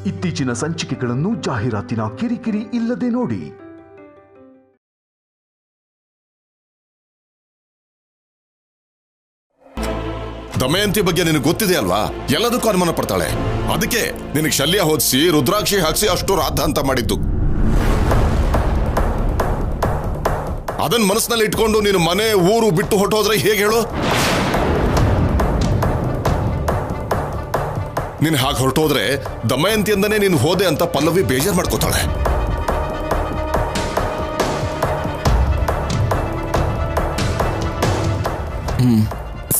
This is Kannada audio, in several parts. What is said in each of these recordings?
ಇತ್ತೀಚಿನ ಸಂಚಿಕೆಗಳನ್ನು ಜಾಹೀರಾತಿನ ಕಿರಿಕಿರಿ ಇಲ್ಲದೆ ನೋಡಿ. ದಮಯಂತಿ ಬಗ್ಗೆ ನಿನಗೆ ಗೊತ್ತಿದೆ ಅಲ್ವಾ? ಎಲ್ಲದಕ್ಕೂ ಅನುಮಾನ ಪಡ್ತಾಳೆ. ಅದಕ್ಕೆ ನಿನಗೆ ಶಲ್ಯ ಹೊದಿಸಿ ರುದ್ರಾಕ್ಷಿ ಹಾಕಿಸಿ ಅಷ್ಟು ರಾಧ ಅಂತ ಮಾಡಿದ್ದು. ಅದನ್ನ ಮನಸ್ಸಿನಲ್ಲಿ ಇಟ್ಕೊಂಡು ನೀನು ಮನೆ ಊರು ಬಿಟ್ಟು ಹೊಟ್ಟೋದ್ರೆ ಹೇಗೆ ಹೇಳು? ನೀನು ಹಾಗೆ ಹೊರಟೋದ್ರೆ ದಮಯಂತಿಯಿಂದನೇ ನೀನು ಹೋದೆ ಅಂತ ಪಲ್ಲವಿ ಬೇಜಾರು ಮಾಡ್ಕೋತಾಳೆ.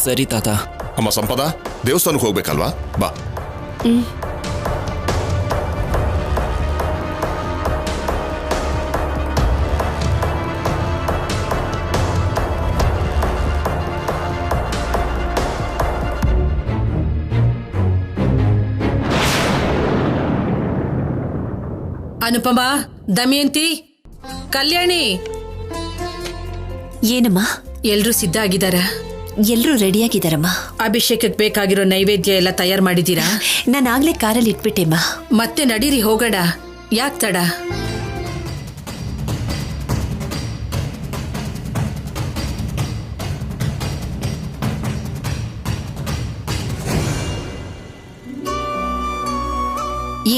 ಸರಿ ತಾತ. ಅಮ್ಮ ಸಂಪದ, ದೇವಸ್ಥಾನಕ್ಕೆ ಹೋಗ್ಬೇಕಲ್ವಾ? ಬಾ. ಅನುಪಮ, ದಮಯಂತಿ, ಕಲ್ಯಾಣಿ. ಏನಮ್ಮ? ಎಲ್ರೂ ಸಿದ್ಧ ಆಗಿದಾರ? ಎಲ್ರೂ ರೆಡಿಯಾಗಿದ್ದಾರಮ್ಮ. ಅಭಿಷೇಕಕ್ಕೆ ಬೇಕಾಗಿರೋ ನೈವೇದ್ಯ ಎಲ್ಲ ತಯಾರು ಮಾಡಿದ್ದೀರಾ? ನಾನು ಆಗ್ಲೇ ಕಾರಲ್ಲಿ ಇಟ್ಬಿಟ್ಟೆಮ್ಮ. ಮತ್ತೆ ನಡೀರಿ ಹೋಗೋಣ. ಯಾಕೆ ತಡ?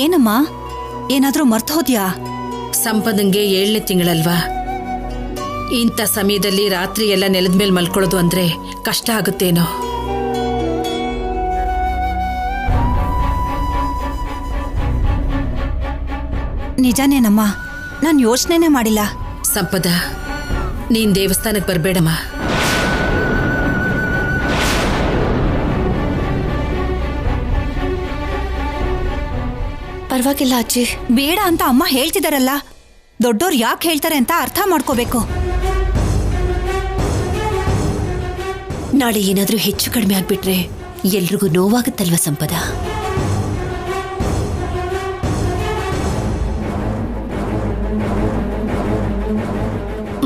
ಏನಮ್ಮ, ಏನಾದ್ರೂ ಮರ್ತು ಹೋದ್ಯಾ? ಸಂಪದಂಗೆ 7ನೇ ತಿಂಗಳಲ್ವಾ? ಇಂಥ ಸಮಯದಲ್ಲಿ ರಾತ್ರಿ ಎಲ್ಲ ನೆಲದ ಮೇಲೆ ಮಲ್ಕೊಳ್ಳೋದು ಅಂದ್ರೆ ಕಷ್ಟ ಆಗುತ್ತೇನೋ. ನಿಜಾನೇನಮ್ಮ, ನಾನು ಯೋಚನೆನೇ ಮಾಡಿಲ್ಲ. ಸಂಪದ, ನೀನ್ ದೇವಸ್ಥಾನಕ್ಕೆ ಬರ್ಬೇಡಮ್ಮ. ಪರವಾಗಿಲ್ಲ ಅಜ್ಜಿ. ಬೇಡ ಅಂತ ಅಮ್ಮ ಹೇಳ್ತಿದಾರಲ್ಲ. ದೊಡ್ಡೋರು ಯಾಕೆ ಹೇಳ್ತಾರೆ ಅಂತ ಅರ್ಥ ಮಾಡ್ಕೋಬೇಕು. ನಾಳೆ ಏನಾದ್ರೂ ಹೆಚ್ಚು ಕಡಿಮೆ ಆಗ್ಬಿಟ್ರೆ ಎಲ್ರಿಗೂ ನೋವಾಗುತ್ತಲ್ವ ಸಂಪದ?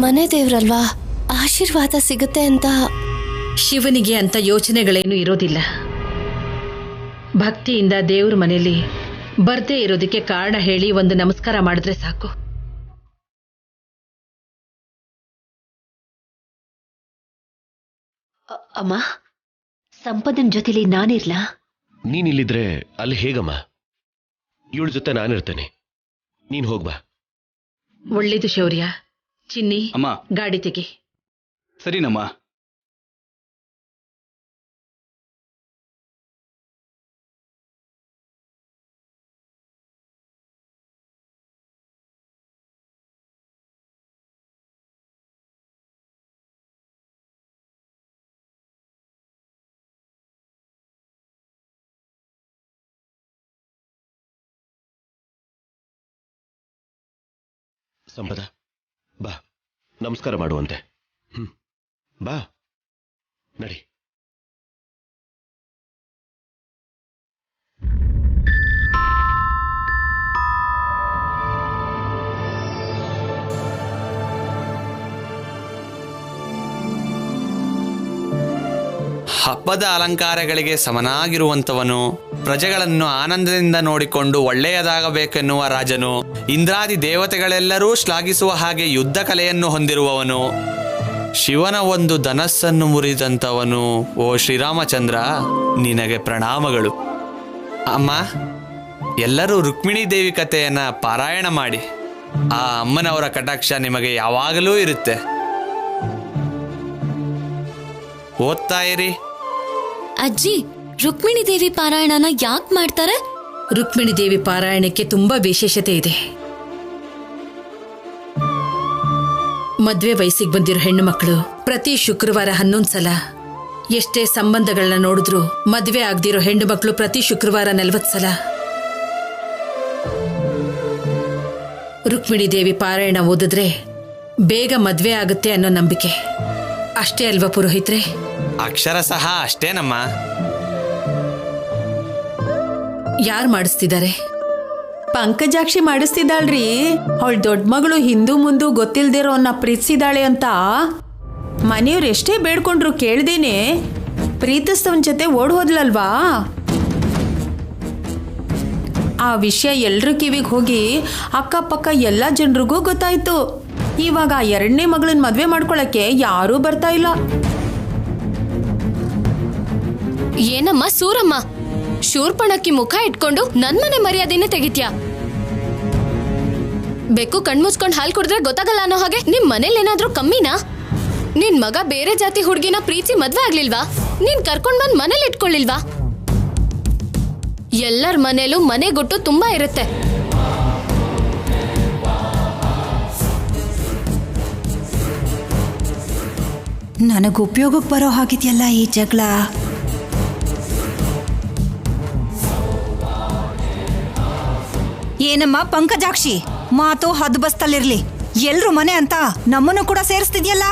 ಮನೆ ದೇವ್ರಲ್ವಾ, ಆಶೀರ್ವಾದ ಸಿಗುತ್ತೆ ಅಂತ. ಶಿವನಿಗೆ ಅಂತ ಯೋಚನೆಗಳೇನು ಇರೋದಿಲ್ಲ. ಭಕ್ತಿಯಿಂದ ದೇವ್ರ ಮನೆಯಲ್ಲಿ ಬರ್ದೇ ಇರೋದಕ್ಕೆ ಕಾರಣ ಹೇಳಿ ಒಂದು ನಮಸ್ಕಾರ ಮಾಡಿದ್ರೆ ಸಾಕು. ಅಮ್ಮ, ಸಂಪದನ್ ಜೊತೆಲಿ ನಾನಿರ್ಲಾ? ನೀನಿಲ್ಲಿದ್ರೆ ಅಲ್ಲಿ ಹೇಗಮ್ಮ? ಇವಳ ಜೊತೆ ನಾನಿರ್ತೇನೆ, ನೀನ್ ಹೋಗ್ಬಾ. ಒಳ್ಳೇದು ಶೌರ್ಯ. ಚಿನ್ನಿ, ಅಮ್ಮ ಗಾಡಿ ತೆಗಿ. ಸರಿನಮ್ಮ. ಸಂಪದ, ಬಾ, ನಮಸ್ಕಾರ ಮಾಡುವಂತೆ. ಬಾ, ನಡಿ. ಹಬ್ಬದ ಅಲಂಕಾರಗಳಿಗೆ ಸಮನಾಗಿರುವಂತವನು, ಪ್ರಜೆಗಳನ್ನು ಆನಂದದಿಂದ ನೋಡಿಕೊಂಡು ಒಳ್ಳೆಯದಾಗಬೇಕೆನ್ನುವ ರಾಜನು, ಇಂದ್ರಾದಿ ದೇವತೆಗಳೆಲ್ಲರೂ ಶ್ಲಾಘಿಸುವ ಹಾಗೆ ಯುದ್ಧ ಕಲೆಯನ್ನು ಹೊಂದಿರುವವನು, ಶಿವನ ಒಂದು ಧನಸ್ಸನ್ನು ಮುರಿದಂಥವನು. ಓ ಶ್ರೀರಾಮಚಂದ್ರ, ನಿನಗೆ ಪ್ರಣಾಮಗಳು. ಅಮ್ಮ, ಎಲ್ಲರೂ ರುಕ್ಮಿಣೀ ದೇವಿ ಕಥೆಯನ್ನ ಪಾರಾಯಣ ಮಾಡಿ. ಆ ಅಮ್ಮನವರ ಕಟಾಕ್ಷ ನಿಮಗೆ ಯಾವಾಗಲೂ ಇರುತ್ತೆ. ಓದ್ತಾ ಇರಿ. ಅಜ್ಜಿ, ರುಕ್ಮಿಣಿ ದೇವಿ ಪಾರಾಯಣನ ಯಾಕೆ ಮಾಡ್ತಾರೆ? ರುಕ್ಮಿಣಿ ದೇವಿ ಪಾರಾಯಣಕ್ಕೆ ತುಂಬಾ ವಿಶೇಷತೆ ಇದೆ. ಮದ್ವೆ ವಯಸ್ಸಿಗೆ ಬಂದಿರೋ ಹೆಣ್ಣು ಮಕ್ಕಳು ಪ್ರತಿ ಶುಕ್ರವಾರ 11 ಸಲ, ಎಷ್ಟೇ ಸಂಬಂಧಗಳನ್ನ ನೋಡಿದ್ರು ಮದ್ವೆ ಆಗದಿರೋ ಹೆಣ್ಣು ಮಕ್ಕಳು ಪ್ರತಿ ಶುಕ್ರವಾರ 40 ಸಲ ರುಕ್ಮಿಣಿ ದೇವಿ ಪಾರಾಯಣ ಓದಿದ್ರೆ ಬೇಗ ಮದ್ವೆ ಆಗುತ್ತೆ ಅನ್ನೋ ನಂಬಿಕೆ. ಅಷ್ಟೇ ಅಲ್ವಾ ಪುರೋಹಿತ್ರೆ? ಅಕ್ಷರ ಸಹ ಅಷ್ಟೇನಮ್ಮ. ಯಾರು ಮಾಡಿಸ್ತಿದ್ದಾರೆ? ಪಂಕಜಾಕ್ಷಿ ಮಾಡಿಸ್ತಿದ್ದಾಳ್ರಿ. ಅವಳ ದೊಡ್ಡ ಮಗಳು ಹಿಂದೂ ಮುಂದೂ ಗೊತ್ತಿಲ್ದಿರೋ ಅವನ್ನ ಪ್ರೀತಿಸಿದಾಳೆ ಅಂತ ಮನೆಯವ್ರು ಎಷ್ಟೇ ಬೇಡ್ಕೊಂಡ್ರು ಕೇಳ್ದೇನೆ ಪ್ರೀತಿಸ್ತವನ್ ಜೊತೆ ಓಡ್ ಹೋದ್ಲಲ್ವಾ? ಆ ವಿಷಯ ಎಲ್ರ ಕಿವಿಗೆ ಹೋಗಿ ಅಕ್ಕಪಕ್ಕ ಎಲ್ಲ ಜನರಿಗೂ ಗೊತ್ತಾಯ್ತು. ಇವಾಗ 2ನೇ ಮಗಳನ್ನ ಮದ್ವೆ ಮಾಡ್ಕೊಳಕ್ಕೆ ಯಾರೂ ಬರ್ತಾ ಇಲ್ಲ. ಏನಮ್ಮ ಸೂರಮ್ಮ, ಶೂರ್ಪಣಕ್ಕಿ ಮುಖ ಇಟ್ಕೊಂಡು ನನ್ ಮನೆ ಮರ್ಯಾದೆನೇ ತೆಗಿತ್ಯಾ? ಬೆಕ್ಕು ಕಣ್ಮುಚ್ಕೊಂಡ್ ಹಾಲು ಕುಡಿದ್ರೆ ಗೊತ್ತಾಗಲ್ಲ ಅನ್ನೋ ಹಾಗೆ ನಿಮ್ ಮನೇಲಿ ಏನಾದ್ರೂ ಕಮ್ಮಿನಾ? ನಿನ್ ಮಗ ಬೇರೆ ಜಾತಿ ಹುಡುಗಿನ ಪ್ರೀತಿ ಮದ್ವೆ ಆಗ್ಲಿಲ್ವಾ? ನೀನ್ ಕರ್ಕೊಂಡ್ ಬಂದ್ ಮನೇಲಿ ಇಟ್ಕೊಳ್ಳಿಲ್ವಾ? ಎಲ್ಲರ ಮನೇಲೂ ಮನೆ ಗುಟ್ಟು ತುಂಬಾ ಇರುತ್ತೆ. ನನಗೆ ಉಪಯೋಗಕ್ಕೆ ಬರೋ ಹಾಗಿದೆಯಲ್ಲ ಈ ಜಗಳ. ಏನಮ್ಮ ಪಂಕಜಾಕ್ಷಿ, ಮಾತು ಹದ್ಬಸ್ತಲ್ಲಿರ್ಲಿ. ಎಲ್ರು ಮನೆ ಅಂತ ನಮ್ಮನ್ನು ಕೂಡ ಸೇರಿಸ್ತಿದ್ಯಲ್ಲ.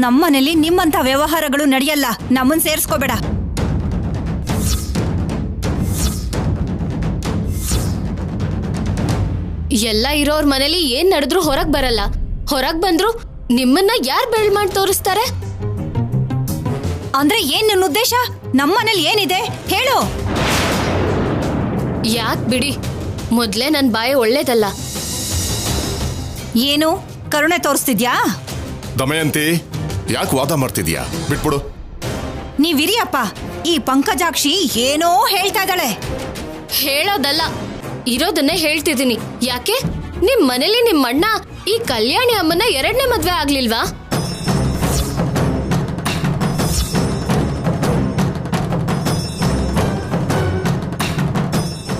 ನಮ್ಮನೇಲಿ ನಿಮ್ಮಂತ ವ್ಯವಹಾರಗಳು ನಡೆಯಲ್ಲ. ನಮ್ಮನ್ ಸೇರಿಸ್ಕೋಬೇಡ. ಎಲ್ಲ ಇರೋರ್ ಮನೇಲಿ ಏನ್ ನಡೆದ್ರು ಹೊರಗ್ ಬರಲ್ಲ. ಹೊರಗ್ ಬಂದ್ರು ನಿಮ್ಮನ್ನ ಯಾರ್ ಬೆಳ್ ಮಾಡಿ ತೋರಿಸ್ತಾರೆ? ಅಂದ್ರೆ ಏನ್ ನನ್ನ ಉದ್ದೇಶ? ನಮ್ಮನೇಲಿ ಏನಿದೆ ಹೇಳು. ಯಾಕ್ ಬಿಡಿ, ಮೊದ್ಲೇ ನನ್ ಬಾಯಿ ಒಳ್ಳೇದಲ್ಲ. ಏನು ಕರುಣೆ ತೋರಿಸ್ತಿದ್ಯಾ? ದಮಯಂತಿ, ಯಾಕೆ ವಾದ ಮಾಡ್ತಿದ್ಯಾ? ಬಿಟ್ಬಿಡು. ನೀವಿರಿಯಪ್ಪ. ಈ ಪಂಕಜಾಕ್ಷಿ ಏನೋ ಹೇಳ್ತಾ ಇದ್ದಾಳೆ. ಹೇಳೋದಲ್ಲ, ಇರೋದನ್ನೇ ಹೇಳ್ತಿದ್ದೀನಿ. ಯಾಕೆ ನಿಮ್ ಮನೇಲಿ ನಿಮ್ ಅಣ್ಣ ಈ ಕಲ್ಯಾಣಿ ಅಮ್ಮನ 2ನೇ ಮದ್ವೆ ಆಗ್ಲಿಲ್ವಾ?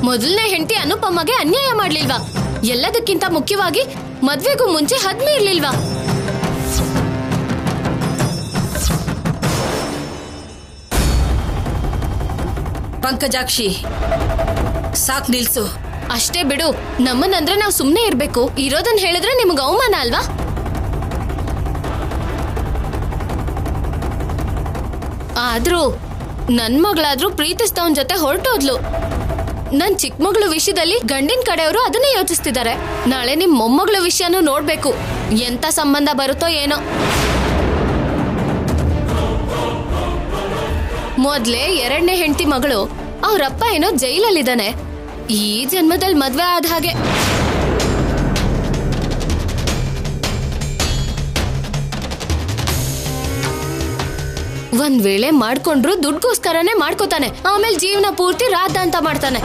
ಮೊದಲನೇ ಹೆಂಡತಿ ಅನುಪಮಗೆ ಅನ್ಯಾಯ ಮಾಡ್ಲಿಲ್ವಾ? ಎಲ್ಲದಕ್ಕಿಂತ ಮುಖ್ಯವಾಗಿ ಮದ್ವೆಗೂ ಮುಂಚೆ ಹದ್ಮೆ ಇರ್ಲಿಲ್ವಾ? ಪಂಕಜಾಕ್ಷಿ, ಸಾಕ್ ನಿಲ್ಸು. ಅಷ್ಟೇ ಬಿಡು. ನಮ್ಮನ್ನಂದ್ರೆ ನಾವು ಸುಮ್ನೆ ಇರ್ಬೇಕು. ಇರೋದನ್ನ ಹೇಳಿದ್ರೆ ನಿಮ್ಗೆ ಅವಮಾನ ಅಲ್ವಾ? ಆದ್ರೂ ನನ್ ಮಗಳಾದ್ರೂ ಪ್ರೀತಿಸ್ತವನ್ ಜೊತೆ ಹೊರಟೋದ್ಲು. ನನ್ ಚಿಕ್ಕ ಮಗಳ ವಿಷಯದಲ್ಲಿ ಗಂಡಿನ ಕಡೆಯವರು ಅದನ್ನೇ ಯೋಚಿಸ್ತಿದ್ದಾರೆ. ನಾಳೆ ನಿಮ್ ಮೊಮ್ಮಗಳ ವಿಷಯನೂ ನೋಡ್ಬೇಕು. ಎಂತ ಸಂಬಂಧ ಬರುತ್ತೋ ಏನೋ. ಮೊದ್ಲೇ 2ನೇ ಹೆಂಡತಿ ಮಗಳು ಅವ್ರಪ್ಪ ಏನೋ ಜೈಲಲ್ಲಿದ್ದಾನೆ. ಈ ಜನ್ಮದಲ್ಲಿ ಮದ್ವೆ ಆದ ಹಾಗೆ. ಒಂದ್ ವೇಳೆ ಮಾಡ್ಕೊಂಡ್ರು ದುಡ್ಗೋಸ್ಕರನೇ ಮಾಡ್ಕೋತಾನೆ. ಆಮೇಲೆ ಜೀವನ ಪೂರ್ತಿ ರಾಧ ಅಂತ ಮಾಡ್ತಾನೆ.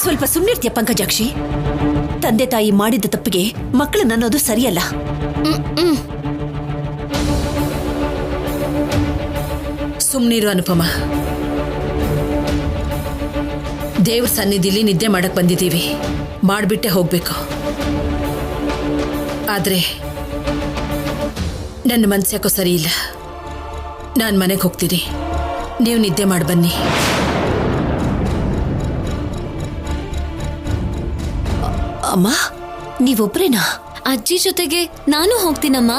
ಸ್ವಲ್ಪ ಸುಮ್ಮನಿರ್ತೀಯ ಪಂಕಜಾಕ್ಷಿ. ತಂದೆ ತಾಯಿ ಮಾಡಿದ ತಪ್ಪಿಗೆ ಮಕ್ಕಳನ್ನ ಅನ್ನೋದು ಸರಿಯಲ್ಲ. ಸುಮ್ನಿರು ಅನುಪಮ. ದೇವ್ರ ಸನ್ನಿಧಿಲಿ ನಿದ್ದೆ ಮಾಡಕ್ ಬಂದಿದ್ದೀವಿ. ಮಾಡ್ಬಿಟ್ಟೆ ಹೋಗ್ಬೇಕು. ಆದ್ರೆ ನನ್ನ ಮನ್ಸ್ಯಾಕೋ ಸರಿ ಇಲ್ಲ. ನಾನು ಮನೆಗೆ ಹೋಗ್ತೀನಿ. ನೀವು ನಿದ್ದೆ ಮಾಡಿ ಬನ್ನಿ. ಅಮ್ಮ, ನೀವೊಬ್ರೇನಾ? ಅಜ್ಜಿ ಜೊತೆಗೆ ನಾನು ಹೋಗ್ತೀನಮ್ಮ.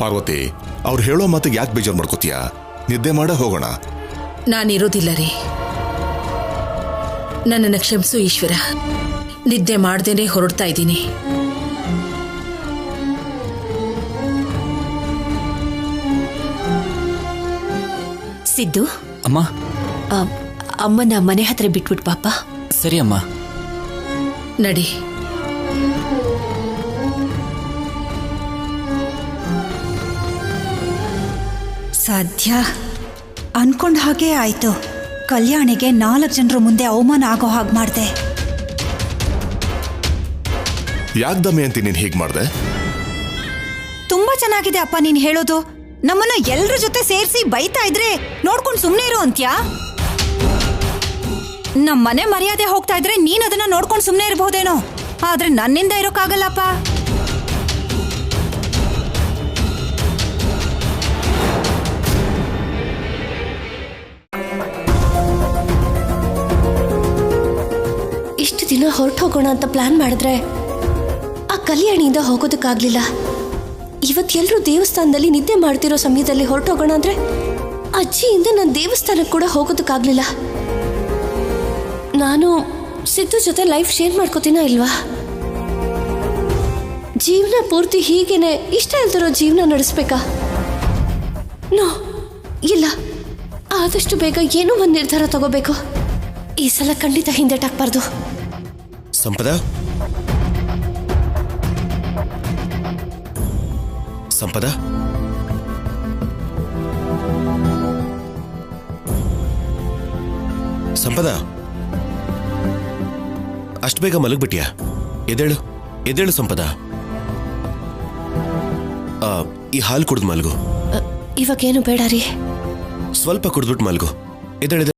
ಪಾರ್ವತಿ, ಅವ್ರು ಹೇಳೋ ಮಾತಿಗೆ ಯಾಕೆ ಬೇಜಾರು ಮಾಡ್ಕೋತೀಯ? ನಿದ್ದೆ ಮಾಡ ಹೋಗೋಣ. ನಾನಿರೋದಿಲ್ಲ ರೀ. ನನ್ನನ್ನು ಕ್ಷಮಿಸು ಈಶ್ವರ. ನಿದ್ದೆ ಮಾಡ್ದೇನೆ ಹೊರಡ್ತಾ ಇದ್ದೀನಿ. ಸಿದ್ದು, ಅಮ್ಮ. ಅಮ್ಮನ ಮನೆ ಹತ್ರ ಬಿಟ್ಬಿಟ್ಟು ಪಾಪ. ಸರಿ ಅಮ್ಮ. ನಡಿ. ಸಾಧ್ಯ ಅನ್ಕೊಂಡ ಹಾಗೆ ಆಯ್ತು. ಕಲ್ಯಾಣಿಗೆ 4 ಜನರ ಮುಂದೆ ಅವಮಾನ ಆಗೋ ಹಾಗೆ ಮಾಡ್ದೆ. ಯಾಕೆ ದಮಯಂತಿ ನೀನ್ ಹೀಗ್ ಮಾಡ್ದೆ? ತುಂಬಾ ಚೆನ್ನಾಗಿದೆ ಅಪ್ಪ ನೀನ್ ಹೇಳೋದು. ನಮ್ಮನ್ನ ಎಲ್ರ ಜೊತೆ ಸೇರಿಸಿ ಬೈತಾ ಇದ್ರೆ ನೋಡ್ಕೊಂಡು ಸುಮ್ನೆ ಇರು ಅಂತ್ಯಾ? ನಮ್ ಮನೆ ಮರ್ಯಾದೆ ಹೋಗ್ತಾ ಇದ್ರೆ ನೀನ್ ಅದನ್ನ ನೋಡ್ಕೊಂಡು ಸುಮ್ನೆ ಇರಬಹುದೇನೋ. ಆದ್ರೆ ನನ್ನಿಂದ ಇರೋಕ್ಕಾಗಲ್ಲಪ್ಪ. ಇಷ್ಟು ದಿನ ಹೊರಟು ಹೋಗೋಣ ಅಂತ ಪ್ಲಾನ್ ಮಾಡಿದ್ರೆ ಆ ಕಲ್ಯಾಣಿಯಿಂದ ಹೋಗೋದಕ್ಕಾಗ್ಲಿಲ್ಲ. ಇವತ್ತೆಲ್ಲರೂ ದೇವಸ್ಥಾನದಲ್ಲಿ ನಿದ್ದೆ ಮಾಡ್ತಿರೋ ಸಮಯದಲ್ಲಿ ಹೊರಟೋಗೋಣ ಅಂದ್ರೆ ಅಜ್ಜಿಯಿಂದ ನಾನು ದೇವಸ್ಥಾನಕ್ಕೆ ಕೂಡ ಹೋಗೋದಕ್ಕಾಗ್ಲಿಲ್ಲ. ನಾನು ಸಿದ್ದು ಜೊತೆ ಲೈಫ್ ಶೇರ್ ಮಾಡ್ಕೋತೀನೋ ಇಲ್ವಾ? ಜೀವನ ಪೂರ್ತಿ ಹೀಗೇನೆ ಇಷ್ಟ ಇಲ್ದಿರೋ ಜೀವನ ನಡೆಸ್ಬೇಕಾ? ನೋ, ಇಲ್ಲ, ಆದಷ್ಟು ಬೇಗ ಏನೋ ಒಂದು ನಿರ್ಧಾರ ತಗೋಬೇಕು. ಈ ಸಲ ಖಂಡಿತ ಹಿಂದೆಟಾಕ್ಬಾರ್ದು. ಸಂಪದ, ಸಂಪದ, ಸಂಪದ, ಅಷ್ಟು ಬೇಗ ಮಲಗ್ಬಿಟ್ಯಾ? ಎದ್ದೇಳು, ಎದ್ದೇಳು ಸಂಪದ. ಈ ಹಾಲು ಕುಡ್ದು ಮಲ್ಗು. ಇವಾಗೇನು ಬೇಡ ರೀ. ಸ್ವಲ್ಪ ಕುಡ್ದ್ಬಿಟ್ಟು ಮಲ್ಗು. ಎದ್ದೇಳು.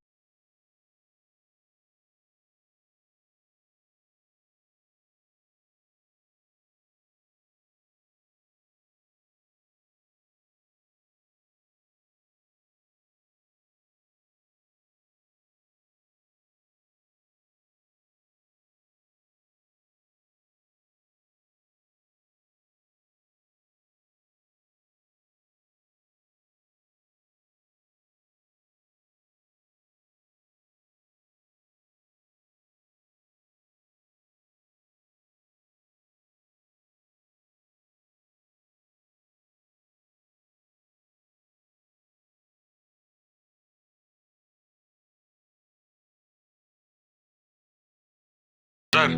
ಸರ್,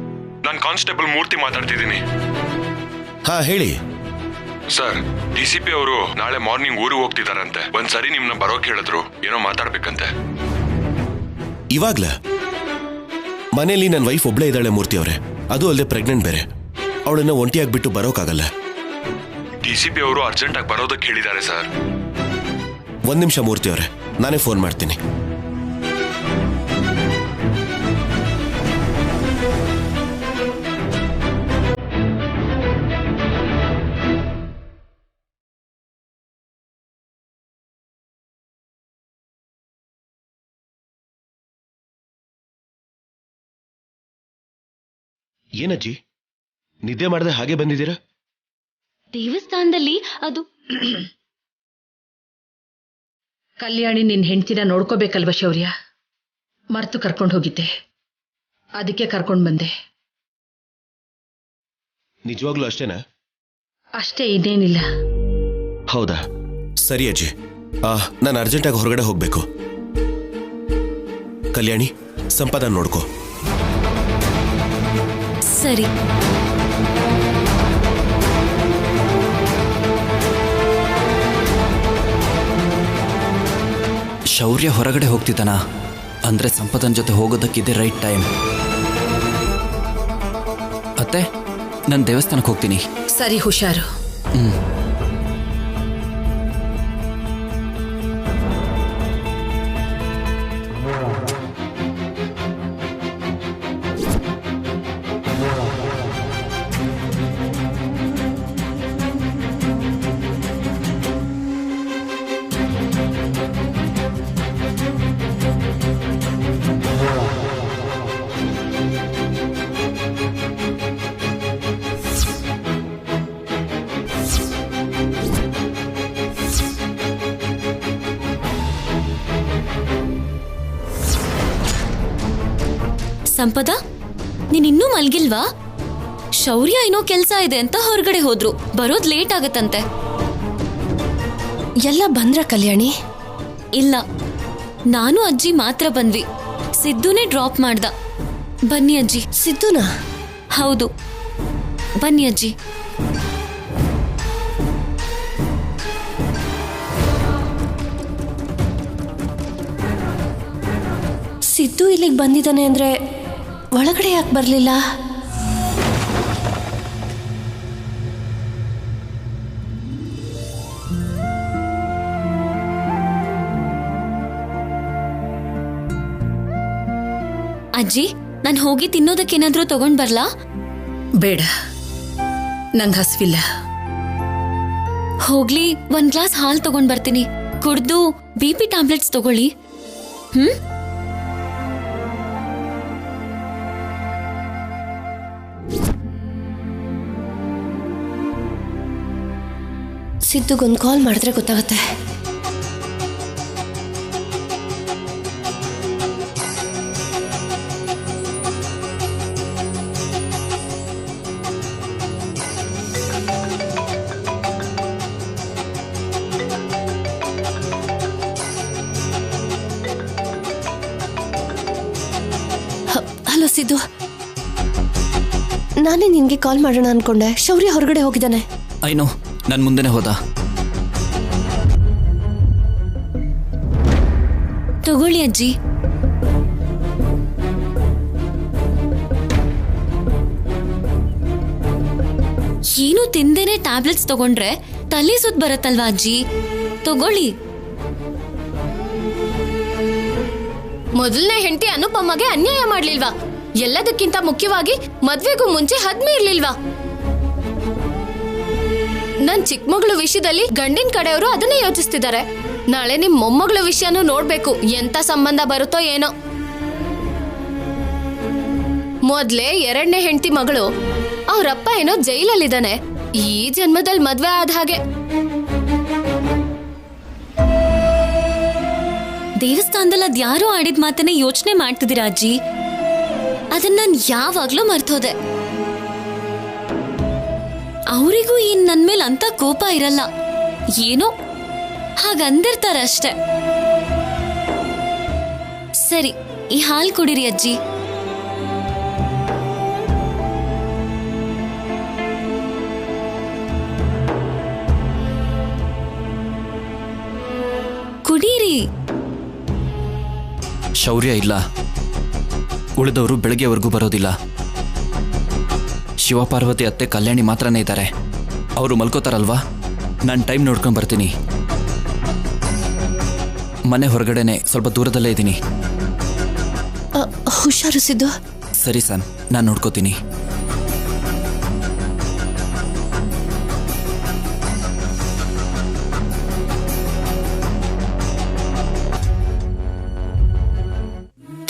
ನಾನು ಕಾನ್ಸ್ಟೇಬಲ್ ಮೂರ್ತಿ ಮಾತಾಡ್ತಿದ್ದೀನಿ. ಹಾ, ಹೇಳಿ ಸರ್. DCP ಅವರು ನಾಳೆ ಮಾರ್ನಿಂಗ್ ಊರಿಗೆ ಹೋಗ್ತಿದಾರಂತೆ. ಒಂದ್ಸರಿ ನಿಮ್ನ ಬರೋಕ್ ಹೇಳಿದ್ರು, ಏನೋ ಮಾತಾಡ್ಬೇಕಂತೆ. ಇವಾಗ್ಲ ಮನೇಲಿ ನನ್ನ ವೈಫ್ ಒಬ್ಳೇ ಇದ್ದಾಳೆ ಮೂರ್ತಿ ಅವರೇ. ಅದು ಅಲ್ಲದೆ ಪ್ರೆಗ್ನೆಂಟ್ ಬೇರೆ. ಅವಳನ್ನ ಒಂಟಿಯಾಗ್ಬಿಟ್ಟು ಬರೋಕ್ಕಾಗಲ್ಲ. DCP ಅವರು ಅರ್ಜೆಂಟ್ ಆಗಿ ಬರೋದಕ್ಕೆ ಹೇಳಿದ್ದಾರೆ ಸರ್. ಒಂದ್ ನಿಮಿಷ ಮೂರ್ತಿ ಅವರೇ, ನಾನೇ ಫೋನ್ ಮಾಡ್ತೀನಿ. ಏನಜ್ಜಿ, ನಿದ್ದೆ ಮಾಡದೆ ಹಾಗೆ ಬಂದಿದ್ದೀರಾ? ದೇವಸ್ಥಾನದಲ್ಲಿ ಅದು ಕಲ್ಯಾಣಿ ನಿನ್ ಹೆಂಡ್ತಿನ ನೋಡ್ಕೋಬೇಕಲ್ವ ಶೌರ್ಯ? ಮರ್ತು ಕರ್ಕೊಂಡು ಹೋಗಿದ್ದೆ, ಅದಕ್ಕೆ ಕರ್ಕೊಂಡು ಬಂದೆ. ನಿಜವಾಗ್ಲೂ ಅಷ್ಟೇನಾ? ಅಷ್ಟೇ, ಇನ್ನೇನಿಲ್ಲ. ಹೌದಾ, ಸರಿ ಅಜ್ಜಿ. ನಾನು ಅರ್ಜೆಂಟಾಗಿ ಹೊರಗಡೆ ಹೋಗ್ಬೇಕು. ಕಲ್ಯಾಣಿ, ಸಂಪದ ನೋಡ್ಕೋ. ಸರಿ. ಶೌರ್ಯ ಹೊರಗಡೆ ಹೋಗ್ತಿದ್ದಾನ ಅಂದ್ರೆ ಸಂಪದನ್ ಜೊತೆ ಹೋಗೋದಕ್ಕಿದೆ ರೈಟ್ ಟೈಮ್. ಅತ್ತೆ, ನಾನು ದೇವಸ್ಥಾನಕ್ಕೆ ಹೋಗ್ತೀನಿ. ಸರಿ, ಹುಷಾರು. ಸಂಪದ, ನೀನಿನ್ನೂ ಮಲ್ಗಿಲ್ವಾ? ಶೌರ್ಯ ಏನೋ ಕೆಲ್ಸ ಇದೆ ಅಂತ ಹೊರಗಡೆ ಹೋದ್ರು, ಬರೋದ್ ಲೇಟ್ ಆಗತ್ತಂತೆ. ಎಲ್ಲ ಬಂದ್ರ ಕಲ್ಯಾಣಿ? ಇಲ್ಲ, ನಾನು ಅಜ್ಜಿ ಮಾತ್ರ ಬಂದ್ವಿ. ಸಿದ್ದುನೇ ಡ್ರಾಪ್ ಮಾಡ್ದ. ಬನ್ನಿ ಅಜ್ಜಿ. ಸಿದ್ದುನಾ? ಹೌದು, ಬನ್ನಿ ಅಜ್ಜಿ. ಸಿದ್ದು ಇಲ್ಲಿಗೆ ಬಂದಿದ್ದಾನೆ ಅಂದ್ರೆ ಒಳಗಡೆ ಯಾಕೆ ಬರಲಿಲ್ಲ? ಅಜ್ಜಿ, ನಾನು ಹೋಗಿ ತಿನ್ನೋದಕ್ಕೇನಾದ್ರೂ ತಗೊಂಡ್ ಬರ್ಲಾ? ಬೇಡ, ನಂಗೆ ಹಸ್ವಿಲ್ಲ. ಹೋಗ್ಲಿ, ಒಂದ್ ಗ್ಲಾಸ್ ಹಾಲು ತಗೊಂಡ್ ಬರ್ತೀನಿ. ಕುಡ್ದು BP ಟ್ಯಾಬ್ಲೆಟ್ಸ್ ತಗೊಳ್ಳಿ. ಸಿದ್ದುಗೊಂದು ಕಾಲ್ ಮಾಡಿದ್ರೆ ಗೊತ್ತಾಗುತ್ತೆ. ಹಲೋ ಸಿದ್ದು, ನಾನೇ ನಿನ್ಗೆ ಕಾಲ್ ಮಾಡೋಣ ಅನ್ಕೊಂಡೆ. ಶೌರ್ಯ ಹೊರಗಡೆ ಹೋಗಿದ್ದಾನೆ. ಐನೋ, ನನ್ನ ಮುಂದೆನೆ ಹೋದ. ತಗೊಳ್ಳಿ ಅಜ್ಜಿ. ಏನು ತಿಂದೇನೆ ಟ್ಯಾಬ್ಲೆಟ್ಸ್ ತಗೊಂಡ್ರೆ ತಲೆ ಸುತ್ತ ಬರುತ್ತಲ್ವಾ ಅಜ್ಜಿ? ತಗೊಳ್ಳಿ. ಮೊದಲನೇ ಹೆಂಡತಿ ಅನುಪಮಗೆ ಅನ್ಯಾಯ ಮಾಡ್ಲಿಲ್ವಾ? ಎಲ್ಲದಕ್ಕಿಂತ ಮುಖ್ಯವಾಗಿ ಮದ್ವೆಗೂ ಮುಂಚೆ ಹದ್ಮೆ ಇರ್ಲಿಲ್ವಾ? ನನ್ ಚಿಕ್ಕ ಮಗಳು ವಿಷಯದಲ್ಲಿ ಗಂಡಿನ ಕಡೆಯವರು ಅದನ್ನೇ ಯೋಚಿಸ್ತಿದ್ದಾರೆ. ನಾಳೆ ನಿಮ್ ಮೊಮ್ಮಗಳ ವಿಷಯನೂ ನೋಡ್ಬೇಕು, ಎಂತ ಸಂಬಂಧ ಬರುತ್ತೋ ಏನೋ. ಮೊದ್ಲೇ ಎರಡನೇ ಹೆಂಡತಿ ಮಗಳು, ಅವ್ರಪ್ಪ ಏನೋ ಜೈಲಲ್ಲಿದ್ದಾನೆ. ಈ ಜನ್ಮದಲ್ಲಿ ಮದ್ವೆ ಆದ ಹಾಗೆ. ದೇವಸ್ಥಾನದಲ್ಲಿ ಅದ್ಯಾರೋ ಆಡಿದ ಮಾತನ್ನೇ ಯೋಚನೆ ಮಾಡ್ತಿದ್ದೀರಾ ಅಜ್ಜಿ? ಅದನ್ನ ನಾನು ಯಾವಾಗ್ಲೂ ಮರ್ತೋದೆ. ಅವರಿಗೂ ಇನ್ ನನ್ ಮೇಲೆ ಅಂತ ಕೋಪ ಇರಲ್ಲ, ಏನೋ ಹಾಗಂದಿರ್ತಾರಷ್ಟೆ. ಸರಿ, ಈ ಹಾಲು ಕುಡಿರಿ ಅಜ್ಜಿ. ಕುಡೀರಿ. ಶೌರ್ಯ ಇಲ್ಲ, ಉಳಿದವರು ಬೆಳಗ್ಗೆವರೆಗೂ ಬರೋದಿಲ್ಲ. ಶಿವಪಾರ್ವತಿ ಅತ್ತೆ ಕಲ್ಯಾಣಿ ಮಾತ್ರನೇ ಇದ್ದಾರೆ. ಅವರು ಮಲ್ಕೋತಾರಲ್ವಾ, ನಾನು ಟೈಮ್ ನೋಡ್ಕೊಂಡು ಬರ್ತೀನಿ. ಮನೆ ಹೊರಗಡೆನೆ ಸ್ವಲ್ಪ ದೂರದಲ್ಲೇ ಇದ್ದೀನಿ. ಹುಷಾರು ಸಿದ್ದು. ಸರಿ ಸನ್, ನಾನು ನೋಡ್ಕೋತೀನಿ.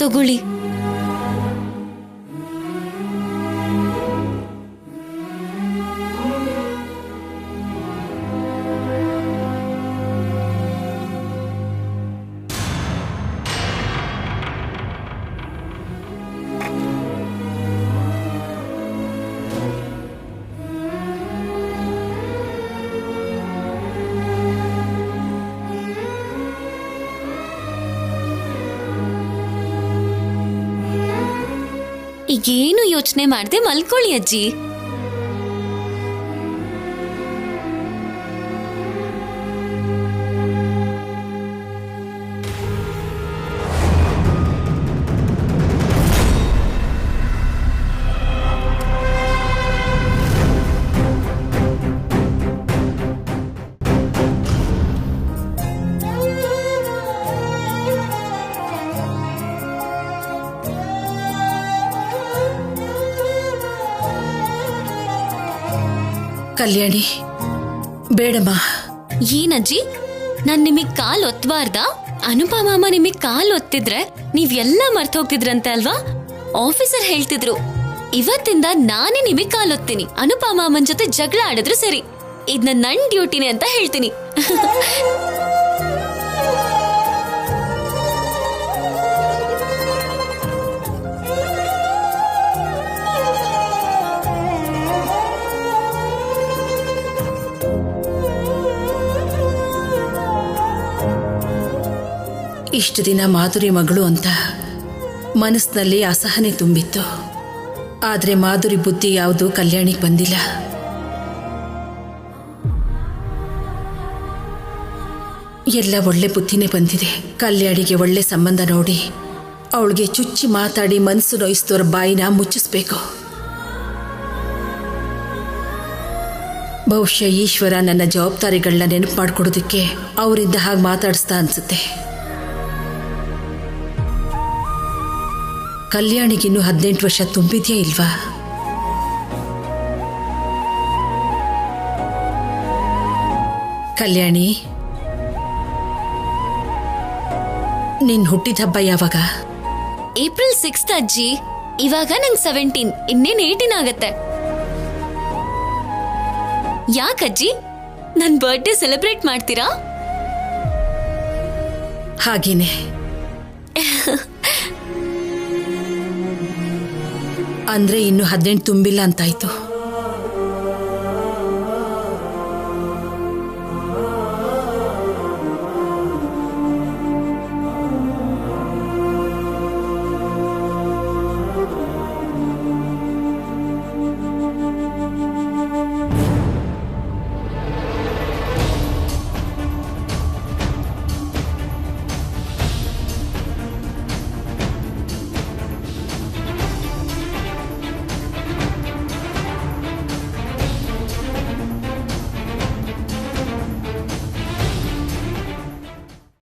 ತಗೊಳ್ಳಿ. ಈಗೇನು ಯೋಚನೆ ಮಾಡದೆ ಮಲ್ಕೊಳ್ಳಿ ಅಜ್ಜಿ. ಕಲ್ಯಾಣಿ, ಬೇಡಮ್ಮ. ಏನಜ್ಜಿ, ನಾನ್ ನಿಮಗ್ ಕಾಲ್ ಒತ್ತಬಾರ್ದ? ಅನುಪಮ ನಿಮಗ್ ಕಾಲ್ ಒತ್ತಿದ್ರೆ ನೀವೆಲ್ಲ ಮರ್ತ ಹೋಗ್ತಿದ್ರಂತೆ ಅಲ್ವಾ? ಆಫೀಸರ್ ಹೇಳ್ತಿದ್ರು, ಇವತ್ತಿಂದ ನಾನೇ ನಿಮಗ್ ಕಾಲ್ ಒತ್ತೀನಿ. ಅನುಪಮ ಅಮ್ಮನ್ ಜೊತೆ ಜಗಳ ಆಡಿದ್ರೆ ಸರಿ, ಇದನ್ನ ನನ್ ಡ್ಯೂಟಿನೇ ಅಂತ ಹೇಳ್ತೀನಿ. ಇಷ್ಟು ದಿನ ಮಾಧುರಿ ಮಗಳು ಅಂತ ಮನಸ್ಸಿನಲ್ಲಿ ಅಸಹನೆ ತುಂಬಿತ್ತು. ಆದರೆ ಮಾಧುರಿ ಬುದ್ಧಿ ಯಾವುದು ಕಲ್ಯಾಣಿಗೆ ಬಂದಿಲ್ಲ. ಎಲ್ಲ ಒಳ್ಳೆ ಬುದ್ಧಿನೇ ಬಂದಿದೆ. ಕಲ್ಯಾಣಿಗೆ ಒಳ್ಳೆ ಸಂಬಂಧ ನೋಡಿ ಅವಳಿಗೆ ಚುಚ್ಚಿ ಮಾತಾಡಿ ಮನಸ್ಸು ನೋಯಿಸಿದವರ ಬಾಯಿನ ಮುಚ್ಚಿಸ್ಬೇಕು. ಬಹುಶಃ ಈಶ್ವರ ನನ್ನ ಜವಾಬ್ದಾರಿಗಳನ್ನ ನೆನಪು ಮಾಡಿಕೊಡೋದಕ್ಕೆ ಅವರಿಂದ ಹಾಗೆ ಮಾತಾಡಿಸ್ತಾ ಅನ್ಸುತ್ತೆ. ಕಲ್ಯಾಣಿಗಿನ್ನೂ 18 ವರ್ಷ ತುಂಬಿದ್ಯಾ ಇಲ್ವಾ? ಕಲ್ಯಾಣಿ, ನಿನ್ ಹುಟ್ಟಿದ ಹಬ್ಬ ಯಾವಾಗ? ಏಪ್ರಿಲ್ 6 ಅಜ್ಜಿ. ಇವಾಗ ನಂಗೆ 17, ಇನ್ನೇನ್ 18 ಆಗತ್ತೆ. ಯಾಕಜ್ಜಿ, ನನ್ ಬರ್ತ್ಡೇ ಸೆಲೆಬ್ರೇಟ್ ಮಾಡ್ತೀರಾ? ಹಾಗೇನೆ. ಅಂದ್ರೆ ಇನ್ನು 18 ತುಂಬಿಲ್ಲ ಅಂತಾಯ್ತು.